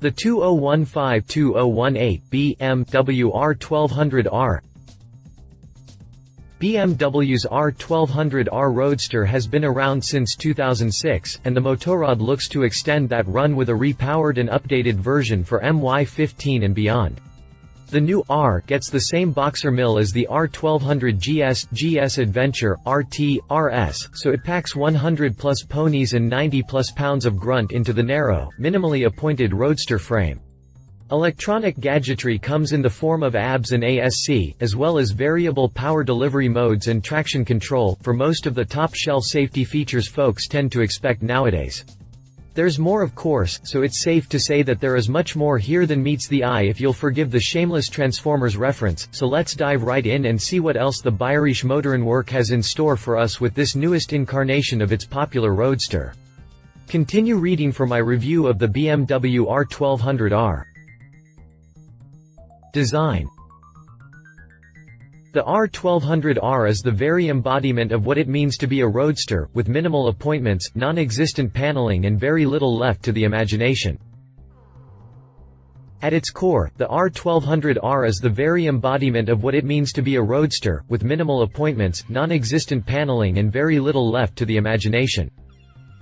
The 2015-2018 Bmw R 1200R. BMW's R 1200R Roadster has been around since 2006, and the Motorrad looks to extend that run with a repowered and updated version for MY15 and beyond. The new R gets the same boxer mill as the R 1200 GS Adventure, RT, RS, so it packs 100 plus ponies and 90 plus pounds of grunt into the narrow, minimally appointed roadster frame. Electronic gadgetry comes in the form of ABS and ASC, as well as variable power delivery modes and traction control, for most of the top-shelf safety features folks tend to expect nowadays. There's more of course, so it's safe to say that there is much more here than meets the eye if you'll forgive the shameless Transformers reference, so let's dive right in and see what else the Bayerische Motoren Werke has in store for us with this newest incarnation of its popular roadster. Continue reading for my review of the BMW R 1200R. Design. The R 1200R is the very embodiment of what it means to be a roadster, with minimal appointments, non-existent paneling and very little left to the imagination. At its core, the R 1200R is the very embodiment of what it means to be a roadster, with minimal appointments, non-existent paneling and very little left to the imagination.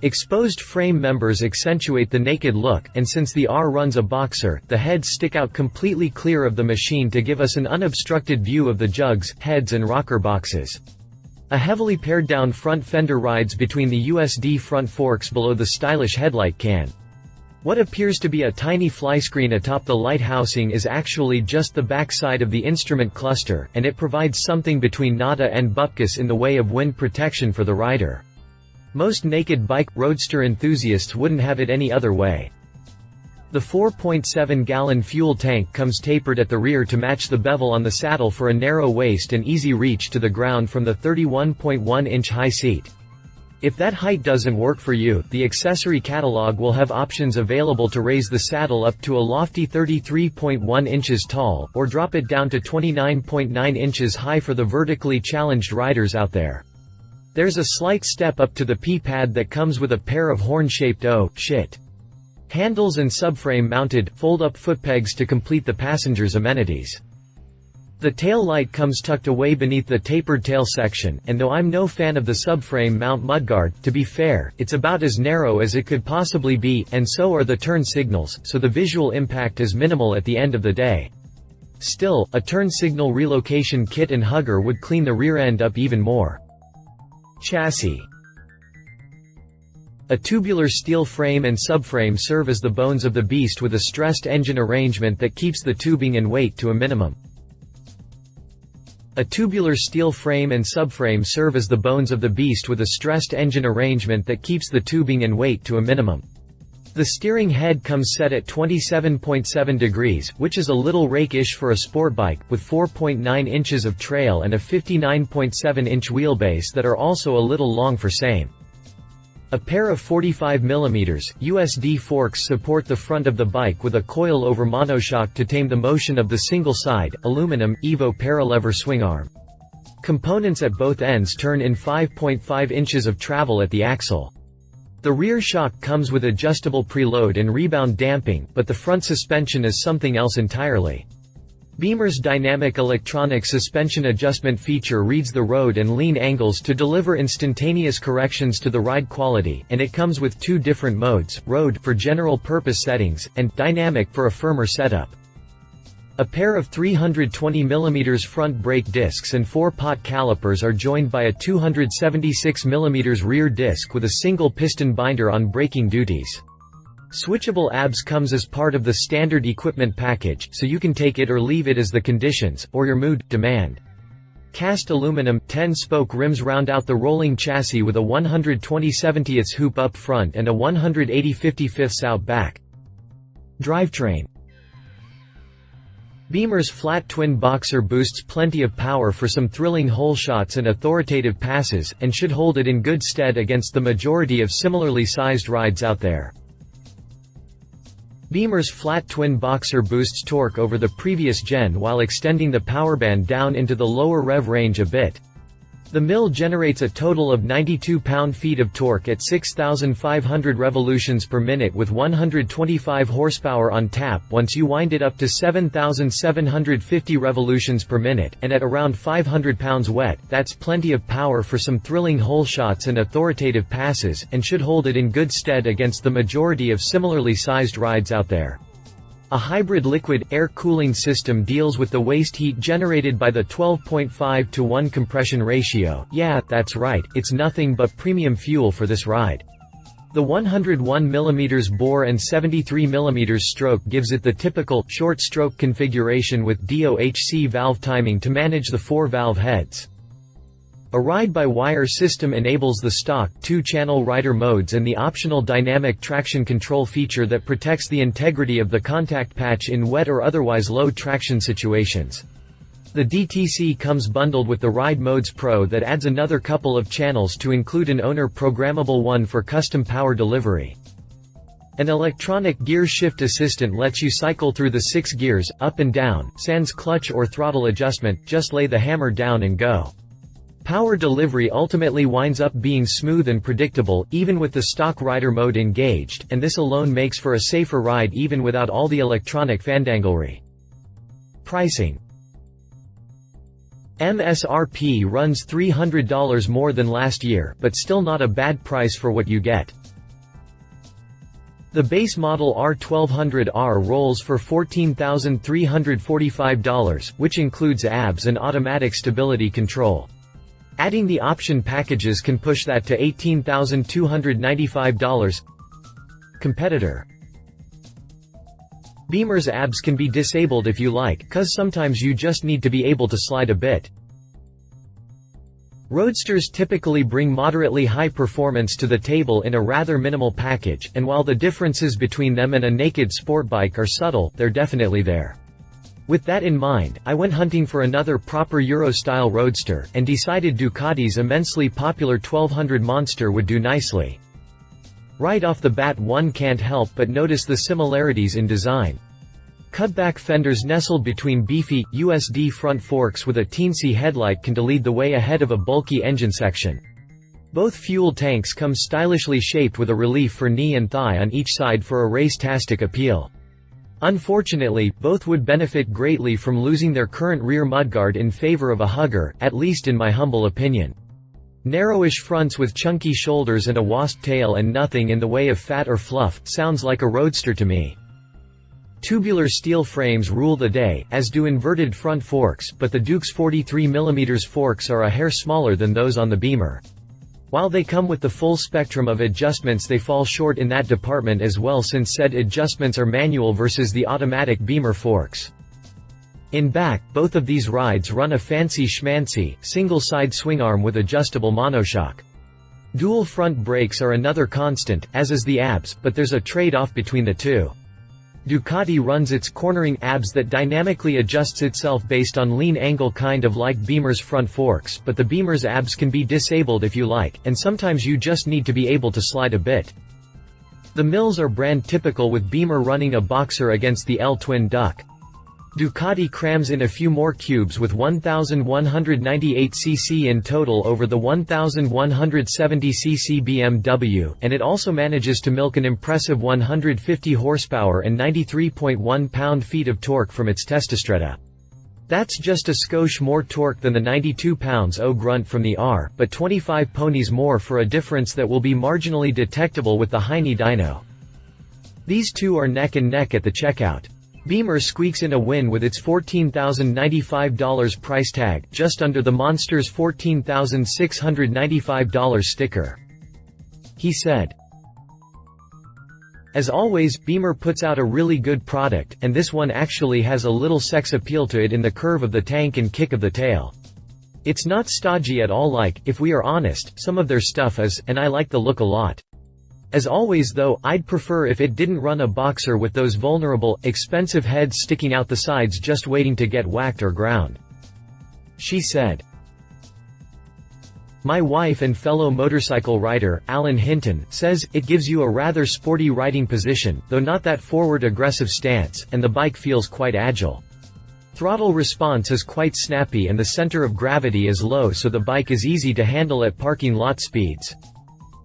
Exposed frame members accentuate the naked look, and since the R runs a boxer, the heads stick out completely clear of the machine to give us an unobstructed view of the jugs, heads and rocker boxes. A heavily pared down front fender rides between the USD front forks below the stylish headlight can. What appears to be a tiny flyscreen atop the light housing is actually just the backside of the instrument cluster, and it provides something between nada and bupkis in the way of wind protection for the rider. Most naked bike roadster enthusiasts wouldn't have it any other way. The 4.7-gallon fuel tank comes tapered at the rear to match the bevel on the saddle for a narrow waist and easy reach to the ground from the 31.1-inch high seat. If that height doesn't work for you, the accessory catalog will have options available to raise the saddle up to a lofty 33.1 inches tall, or drop it down to 29.9 inches high for the vertically challenged riders out there. There's a slight step up to the P-pad that comes with a pair of horn-shaped handles and subframe mounted, fold-up footpegs to complete the passenger's amenities. The tail light comes tucked away beneath the tapered tail section, and though I'm no fan of the subframe mount mudguard, to be fair, it's about as narrow as it could possibly be, and so are the turn signals, so the visual impact is minimal at the end of the day. Still, a turn signal relocation kit and hugger would clean the rear end up even more. Chassis. A tubular steel frame and subframe serve as the bones of the beast with a stressed engine arrangement that keeps the tubing and weight to a minimum. A tubular steel frame and subframe serve as the bones of the beast with a stressed engine arrangement that keeps the tubing and weight to a minimum. The steering head comes set at 27.7 degrees, which is a little rake-ish for a sport bike, with 4.9 inches of trail and a 59.7-inch wheelbase that are also a little long for same. A pair of 45mm USD forks support the front of the bike with a coil-over monoshock to tame the motion of the single-side, aluminum, Evo paralever swing arm. Components at both ends turn in 5.5 inches of travel at the axle. The rear shock comes with adjustable preload and rebound damping, but the front suspension is something else entirely. Beamer's dynamic electronic suspension adjustment feature reads the road and lean angles to deliver instantaneous corrections to the ride quality, and it comes with two different modes, road for general-purpose settings, and dynamic for a firmer setup. A pair of 320mm front brake discs and 4-pot calipers are joined by a 276mm rear disc with a single piston binder on braking duties. Switchable ABS comes as part of the standard equipment package, so you can take it or leave it as the conditions, or your mood, demand. Cast aluminum, 10-spoke rims round out the rolling chassis with a 120/70ths hoop up front and a 180/55ths out back. Drivetrain. Beamer's flat twin boxer boosts plenty of power for some thrilling hole shots and authoritative passes, and should hold it in good stead against the majority of similarly sized rides out there. Beamer's flat twin boxer boosts torque over the previous gen while extending the power band down into the lower rev range a bit. The mill generates a total of 92 pound-feet of torque at 6,500 revolutions per minute with 125 horsepower on tap once you wind it up to 7,750 revolutions per minute, and at around 500 pounds wet, that's plenty of power for some thrilling hole shots and authoritative passes, and should hold it in good stead against the majority of similarly sized rides out there. A hybrid liquid-air cooling system deals with the waste heat generated by the 12.5:1 compression ratio. Yeah, that's right, it's nothing but premium fuel for this ride. The 101 mm bore and 73 mm stroke gives it the typical, short stroke configuration with DOHC valve timing to manage the 4 valve heads. A ride-by-wire system enables the stock 2-channel rider modes and the optional dynamic traction control feature that protects the integrity of the contact patch in wet or otherwise low traction situations. The DTC comes bundled with the Ride Modes Pro that adds another couple of channels to include an owner-programmable one for custom power delivery. An electronic gear shift assistant lets you cycle through the 6 gears, up and down, sans clutch or throttle adjustment, just lay the hammer down and go. Power delivery ultimately winds up being smooth and predictable, even with the stock rider mode engaged, and this alone makes for a safer ride even without all the electronic fandanglery. Pricing. MSRP runs $300 more than last year, but still not a bad price for what you get. The base model R1200R rolls for $14,345, which includes ABS and automatic stability control. Adding the option packages can push that to $18,295. Competitor. Beamer's ABS can be disabled if you like, cause sometimes you just need to be able to slide a bit. Roadsters typically bring moderately high performance to the table in a rather minimal package, and while the differences between them and a naked sport bike are subtle, they're definitely there. With that in mind, I went hunting for another proper Euro-style roadster, and decided Ducati's immensely popular 1200 Monster would do nicely. Right off the bat one can't help but notice the similarities in design. Cutback fenders nestled between beefy, USD front forks with a teensy headlight can lead the way ahead of a bulky engine section. Both fuel tanks come stylishly shaped with a relief for knee and thigh on each side for a race-tastic appeal. Unfortunately, both would benefit greatly from losing their current rear mudguard in favor of a hugger, at least in my humble opinion. Narrowish fronts with chunky shoulders and a wasp tail and nothing in the way of fat or fluff, sounds like a roadster to me. Tubular steel frames rule the day, as do inverted front forks, but the Duke's 43mm forks are a hair smaller than those on the Beamer. While they come with the full spectrum of adjustments, they fall short in that department as well, since said adjustments are manual versus the automatic Beamer forks. In back, both of these rides run a fancy schmancy, single-side swingarm with adjustable monoshock. Dual front brakes are another constant, as is the ABS, but there's a trade-off between the two. Ducati runs its cornering ABS that dynamically adjusts itself based on lean angle, kind of like Beamer's front forks, but the Beamer's ABS can be disabled if you like, and sometimes you just need to be able to slide a bit. The mills are brand typical, with Beamer running a boxer against the L-twin duck. Ducati crams in a few more cubes with 1,198 cc in total over the 1,170 cc BMW, and it also manages to milk an impressive 150 horsepower and 93.1 pound-feet of torque from its Testastretta. That's just a skosh more torque than the 92 pounds grunt from the R, but 25 ponies more for a difference that will be marginally detectable with the Heine dyno. These two are neck and neck at the checkout. Beamer squeaks in a win with its $14,095 price tag, just under the Monster's $14,695 sticker. He said. As always, Beamer puts out a really good product, and this one actually has a little sex appeal to it in the curve of the tank and kick of the tail. It's not stodgy at all, like, if we are honest, some of their stuff is, and I like the look a lot. As always though, I'd prefer if it didn't run a boxer with those vulnerable, expensive heads sticking out the sides just waiting to get whacked or ground. She said. My wife and fellow motorcycle rider, Alan Hinton, says, it gives you a rather sporty riding position, though not that forward aggressive stance, and the bike feels quite agile. Throttle response is quite snappy and the center of gravity is low, so the bike is easy to handle at parking lot speeds.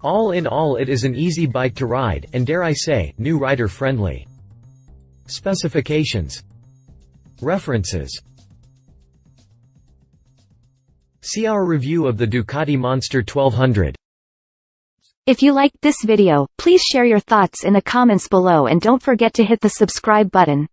All in all, it is an easy bike to ride, and dare I say, new rider friendly. Specifications. References. See our review of the Ducati Monster 1200. If you liked this video, please share your thoughts in the comments below and don't forget to hit the subscribe button.